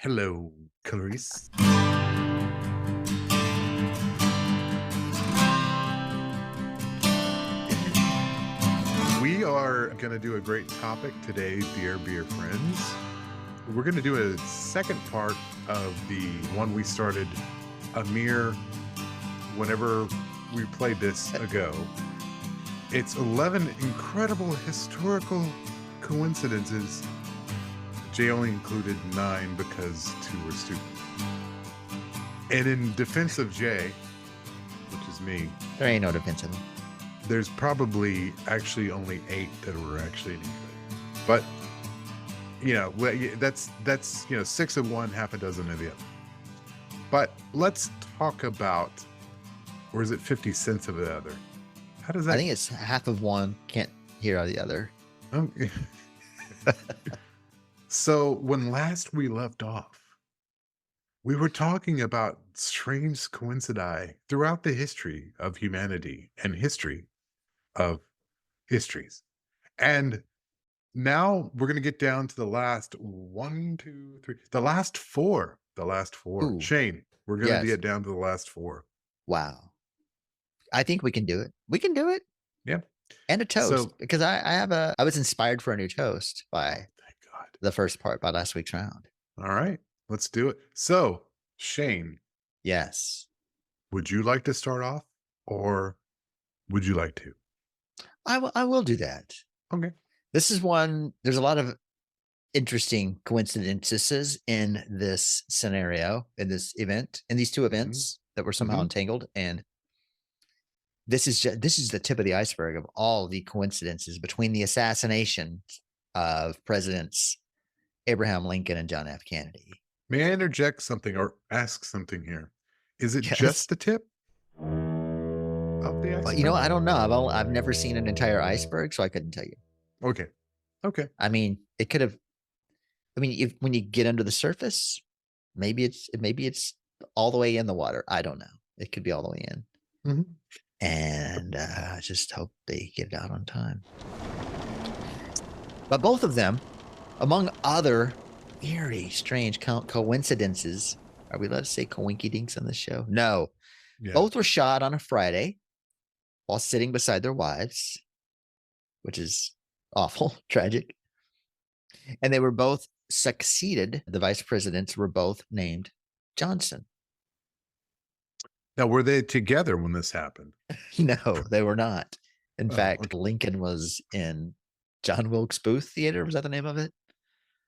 Hello, Clarice. We are going to do a great topic today, dear beer friends. We're going to do a second part of the one we started a mere whenever we played this ago. It's 11 incredible historical coincidences. Jay only included 9 because 2 were stupid. And in defense of Jay, which is me, There ain't no defense of him. there's probably actually only 8 that were actually any good. But that's 6 of one, half a dozen of the other. But let's talk about, or is it 50 cents of the other? How does that? I think it's half of one, can't hear the other. Okay. So when last we left off, we were talking about strange coincidi throughout the history of humanity and history of histories. And now we're going to get down to the last 1, 2, 3, the last 4. Ooh, Shane, we're going to yes. get down to the last 4. Wow. I think we can do it. We can do it. Yeah. And a toast. So, because I was inspired for a new toast by thank God. the first part, by last week's round. All right, let's do it. So, Shane, Yes. would you like to start off or would you like to? I will do that. Okay. This is one, there's a lot of interesting coincidences in this scenario, in this event, in these two events that were somehow entangled. And this is the tip of the iceberg of all the coincidences between the assassinations of Presidents Abraham Lincoln and John F. Kennedy. May I interject something or ask something here? Is it Yes. just the tip of the Well, iceberg? I don't know. I've never seen an entire iceberg, so I couldn't tell you. Okay. I mean, it could have. I mean, when you get under the surface, maybe it's all the way in the water. I don't know. It could be all the way in. Mhm. And I just hope they get it out on time. But both of them, among other eerie, strange coincidences, are we allowed to say coinkydinks on this show? No. Yeah. Both were shot on a Friday while sitting beside their wives, which is awful, tragic. And they were both succeeded. The vice presidents were both named Johnson. Now, were they together when this happened? No, they were not. In fact, okay. Lincoln was in John Wilkes Booth Theater. Was that the name of it?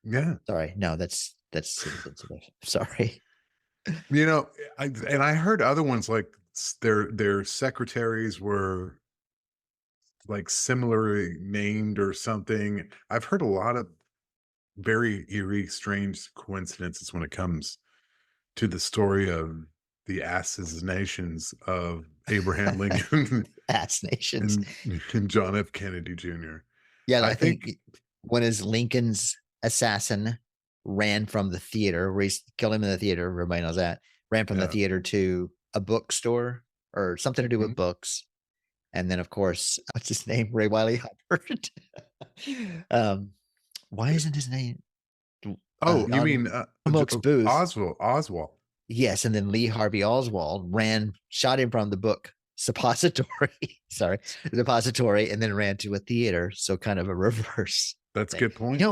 Yeah. Sorry. No, that's insensitive. Sorry. I heard other ones like their secretaries were like similarly named or something. I've heard a lot of very eerie, strange coincidences when it comes to the story of the assassinations of Abraham Lincoln Assassinations. and John F. Kennedy Jr. Yeah, I think when his Lincoln's assassin ran from the theater, where he killed him in the theater, everybody knows that, ran from the theater to a bookstore or something to do with books. And then, of course, what's his name? Ray Wiley Hubbard. Why isn't his name? Oh, you mean Wilkes Booth? Oswald. Yes, and then Lee Harvey Oswald shot him from the book Suppository. Sorry, Suppository, and then ran to a theater. So kind of a reverse. That's a good point.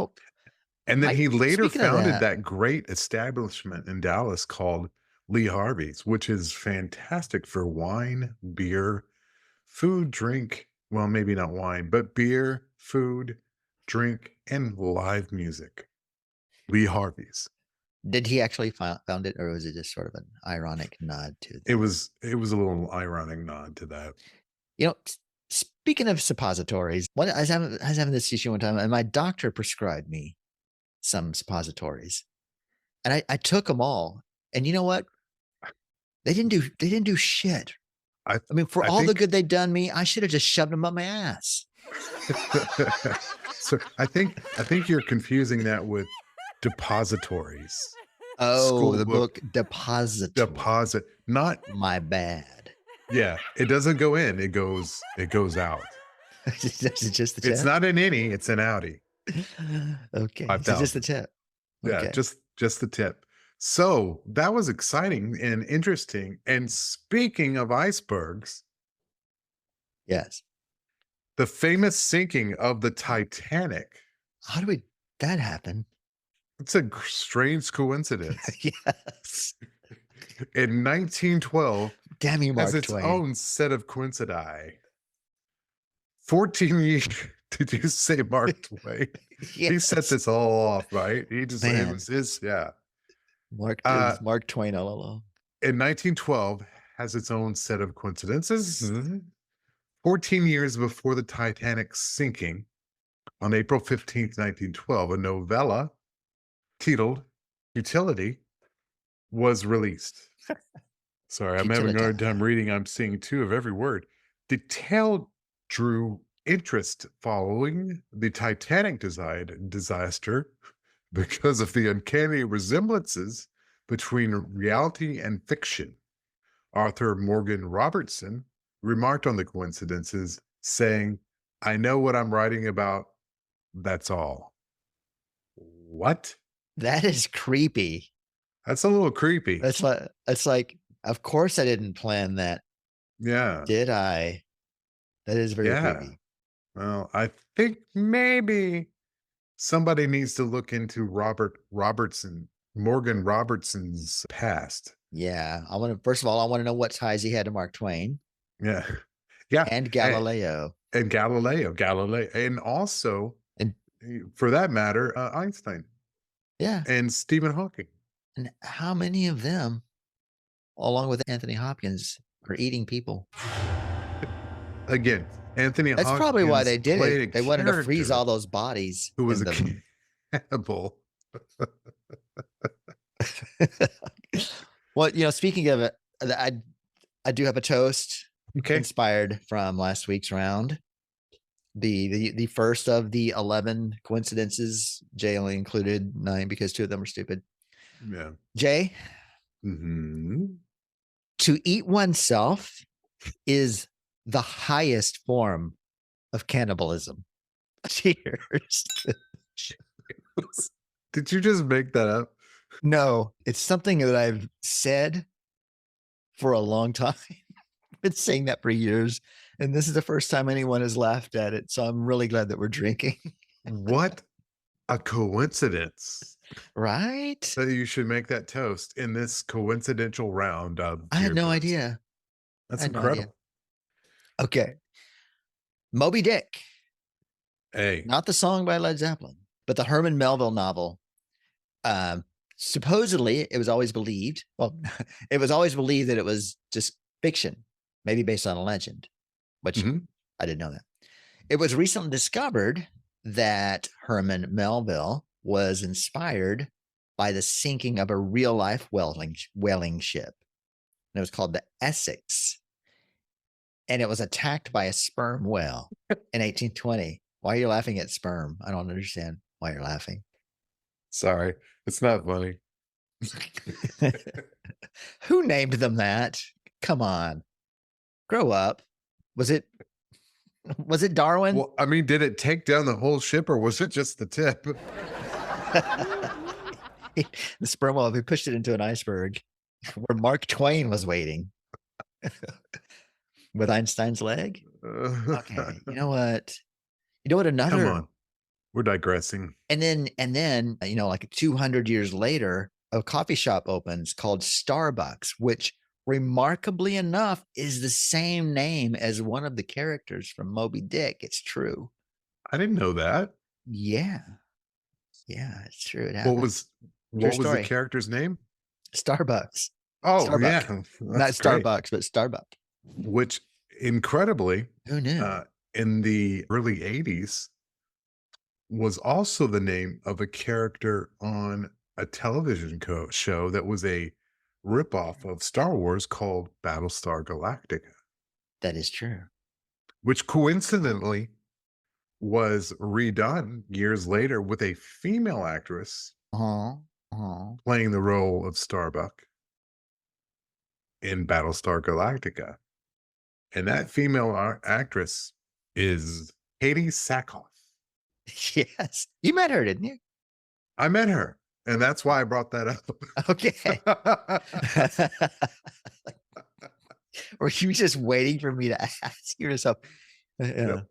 And then he later founded that great establishment in Dallas called Lee Harvey's, which is fantastic for wine, beer, food, drink. Well, maybe not wine, but beer, food, drink, and live music. Lee Harvey's. Did he actually found it, or was it just sort of an ironic nod to that? It was a little ironic nod to that. Speaking of suppositories, I was having this issue one time, and my doctor prescribed me some suppositories, and I took them all. And you know what? They didn't do shit. I mean, for all the good they'd done me, I should have just shoved them up my ass. So I think you're confusing that with depositories. Oh, the book Deposit, not my bad. Yeah, it doesn't go in; it goes out. It's just the tip. It's not an innie; it's an outie. Okay, so just the tip. Yeah, okay. just the tip. So that was exciting and interesting. And speaking of icebergs, Yes. the famous sinking of the Titanic. How do that happen? It's a strange coincidence. Yes. In 1912, Damn you, has Mark its Twain. own set of coincidi. 14 years. Did you say Mark Twain? He set Yes. this all off, right? He just, it Man, was his, yeah. it Uh, was Mark Twain all along. in 1912, has its own set of coincidences. 14 years before the Titanic sinking, on April 15th, 1912, a novella titled Utility was released. Sorry, I'm having a hard time reading. I'm seeing two of every word. The tale drew interest following the Titanic disaster because of the uncanny resemblances between reality and fiction. Author Morgan Robertson remarked on the coincidences, saying, "I know what I'm writing about. That's all." What? That is creepy. That's a little creepy. It's like, of course I didn't plan that, Yeah. did I? That is very Yeah. creepy. Well, I think maybe somebody needs to look into Morgan Robertson's past. Yeah. First of all, I want to know what ties he had to Mark Twain Yeah. Yeah. and Galileo. And Galileo, and also, And for that matter, Einstein yeah. and Stephen Hawking. And how many of them, along with Anthony Hopkins, are eating people? Again, Anthony That's Hopkins probably why they did played it. a They wanted to freeze character all those bodies who was in a them. cannibal. Well, speaking of it, I do have a toast Okay. inspired from last week's round. The first of the 11 coincidences, Jay only included 9 because 2 of them are stupid. Yeah. Jay, Mm-hmm. to eat oneself is the highest form of cannibalism. Cheers. Did you just make that up? No, it's something that I've said for a long time. I've been saying that for years. And this is the first time anyone has laughed at it. So I'm really glad that we're drinking. What a coincidence. Right? So you should make that toast in this coincidental round of I had beer no bursts. idea. That's I had no idea. incredible. Okay. Moby Dick. Hey. Not the song by Led Zeppelin, but the Herman Melville novel. Supposedly, it was always believed. Well, it was always believed that it was just fiction, maybe based on a legend, which I didn't know that. It was recently discovered that Herman Melville was inspired by the sinking of a real life whaling ship. And it was called the Essex. And it was attacked by a sperm whale in 1820. Why are you laughing at sperm? I don't understand why you're laughing. Sorry, it's not funny. Who named them that? Come on. Grow up. Was it Darwin? Well, I mean, did it take down the whole ship or was it just the tip? The sperm whale, he pushed it into an iceberg where Mark Twain was waiting with Einstein's leg. Okay. You know what? Another. Come on. We're digressing. And then, like 200 years later, a coffee shop opens called Starbucks, which remarkably enough is the same name as one of the characters from Moby Dick. It's true. I didn't know that. Yeah. Yeah, it's true. It What was the character's name? Starbucks. Oh, Starbuck. yeah. Not Starbucks, but Starbuck. Which incredibly, who knew? In the early 80s, was also the name of a character on a television show that was a ripoff of Star Wars called Battlestar Galactica. That is true. Which coincidentally was redone years later with a female actress playing the role of Starbuck in Battlestar Galactica. And that female actress is Katie Sackhoff. Yes. You met her, didn't you? I met her. And that's why I brought that Okay. Or you just waiting for me to ask yourself? Yeah. Yep.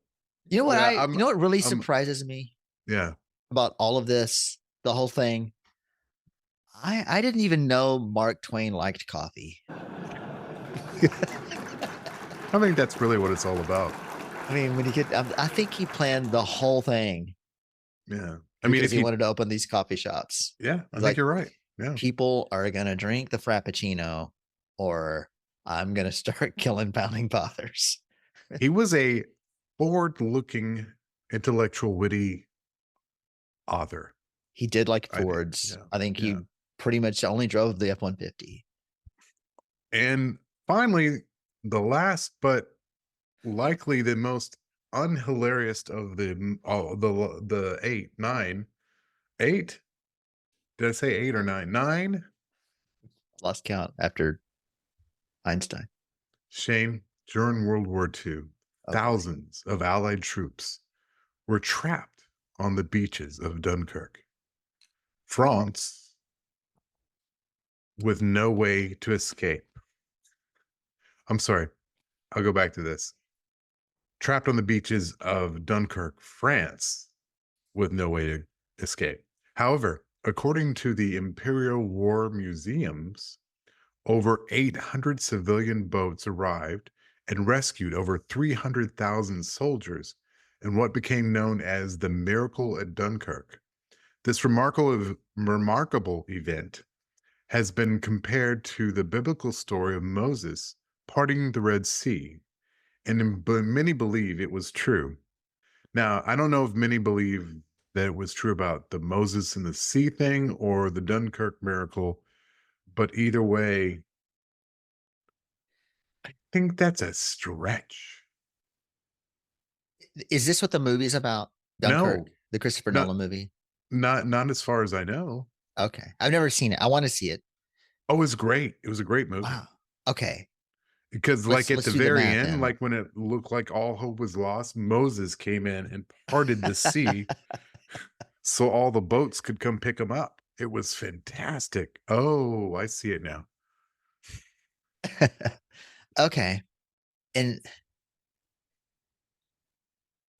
You know what Yeah, you know what really I'm surprises me yeah. about all of this, the whole thing? I didn't even know Mark Twain liked coffee. I think that's really what it's all about. I mean, when you get, I think he planned the whole thing Yeah. I mean, because if he he wanted to open these coffee shops. yeah, I He's think like, you're right. Yeah. people are gonna drink the Frappuccino, or I'm gonna start killing founding fathers. He was a forward-looking, intellectual, witty author. He did like I think. Fords. Yeah. I think Yeah. he pretty much only drove the F-150. And finally, the last but likely the most unhilarious of the 8, 9, 8? Did I say 8 or 9? 9? Lost count after Einstein. Shane, during World War II, Oh boy. thousands of Allied troops were trapped on the beaches of Dunkirk. France with no way to escape. I'm sorry. I'll go back to this. Trapped on the beaches of Dunkirk, France, with no way to escape. However, according to the Imperial War Museums, over 800 civilian boats arrived and rescued over 300,000 soldiers in what became known as the Miracle at Dunkirk. This remarkable event has been compared to the biblical story of Moses parting the Red Sea, and many believe it was true. Now, I don't know if many believe that it was true about the Moses and the sea thing or the Dunkirk miracle, but either way, I think that's a stretch. Is this what the movie's about? No, Dunkirk, the Christopher not Nolan movie. not as far as I know. Okay, I've never seen it. I want to see it. Oh, it was great. It was a great movie. Wow. Okay, Because like at let's the do the very math end, then. like when it looked like all hope was lost, Moses came in and parted the sea so all the boats could come pick him up. It was fantastic. Oh, I see it now. Okay, and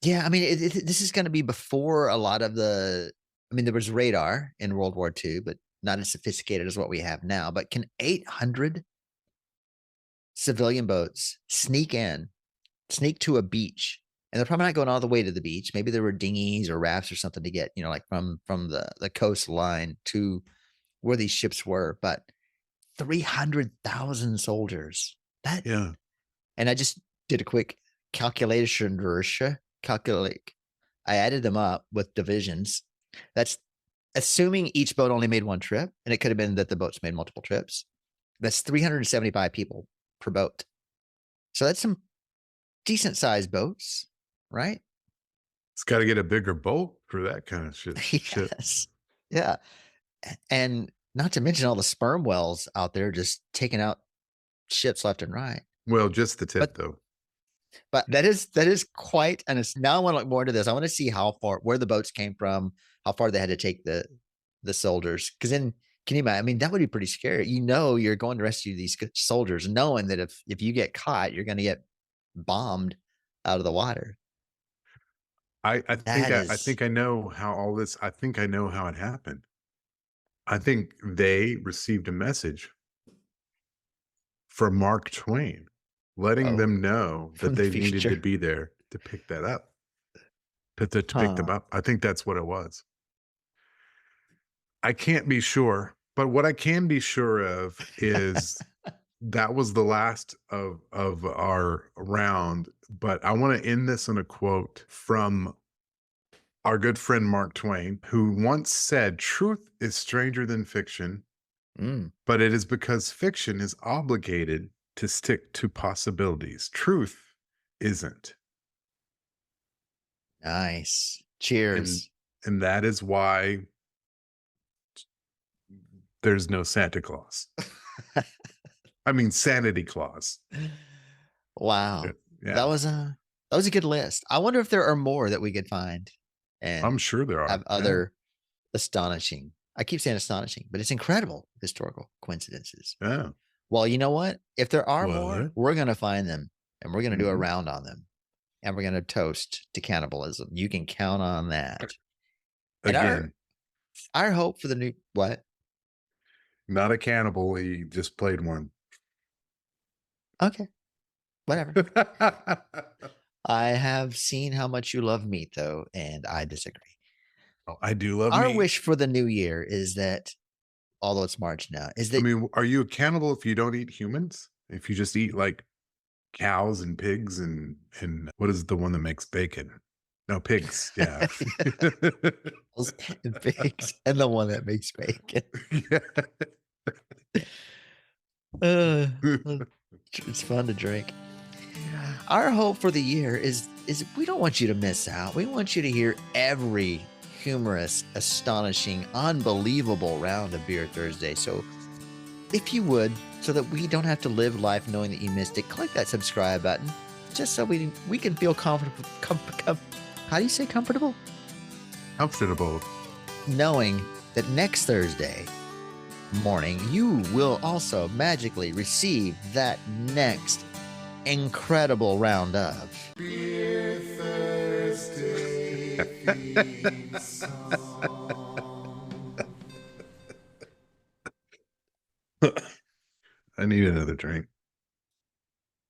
yeah, I mean, this is going to be before a lot of the. I mean, there was radar in World War II, but not as sophisticated as what we have now. But can 800 civilian boats sneak to a beach? And they're probably not going all the way to the beach. Maybe there were dinghies or rafts or something to get, like from the coastline to where these ships were. But 300,000 soldiers. That Yeah. And I just did a quick calculation. Calculate. I added them up with divisions. That's assuming each boat only made one trip, and it could have been that the boats made multiple trips. That's 375 people per boat. So that's some decent sized boats, right? It's got to get a bigger boat for that kind of shit. Yes. Yeah. And not to mention all the sperm whales out there just taking out ships left and right. Well, just the tip though. But that is quite, and now I want to look more into this. I want to see where the boats came from, how far they had to take the soldiers. Because then, can you imagine? I mean, that would be pretty scary. You're going to rescue these soldiers, knowing that if you get caught, you're going to get bombed out of the water. I think I know how all this. I think I know how it happened. I think they received a message from Mark Twain, letting them know that from the they needed to future. be there to pick that up. To pick them up. I think that's what it was. I can't be sure, but what I can be sure of is that was the last of our round. But I want to end this on a quote from our good friend Mark Twain, who once said, "Truth is stranger than fiction, but it is because fiction is obligated to stick to possibilities. Truth isn't." Nice. Cheers. And that is why there's no Santa Claus. I mean, Sanity Claus. Wow. Yeah. That was a good list. I wonder if there are more that we could find and I'm sure there are. have other astonishing I keep saying astonishing, but it's incredible historical coincidences. Yeah. Well, you know what? If there are more, What? we're going to find them and we're going to do a Mhm. round on them and we're going to toast to cannibalism. You can count on that. And Again, our hope for the new what? not a cannibal. He just played one. Okay, whatever. I have seen how much you love meat though, and I disagree. Oh, I do love Our meat. wish for the new year is that, although it's March now, is I that mean, are you a cannibal if you don't eat humans? If you just eat like cows and pigs and what is the one that makes bacon? No, pigs. Yeah. and pigs and the one that makes bacon. Yeah. Uh, it's fun to drink. Our hope for the year is we don't want you to miss out. We want you to hear every humorous, astonishing, unbelievable round of Beer Thursday. So if you would, so that we don't have to live life knowing that you missed it, click that subscribe button just so we can feel comfortable. How do you say comfortable? Comfortable. Knowing that next Thursday morning, you will also magically receive that next incredible round of Beer Thursday theme song. I need another drink.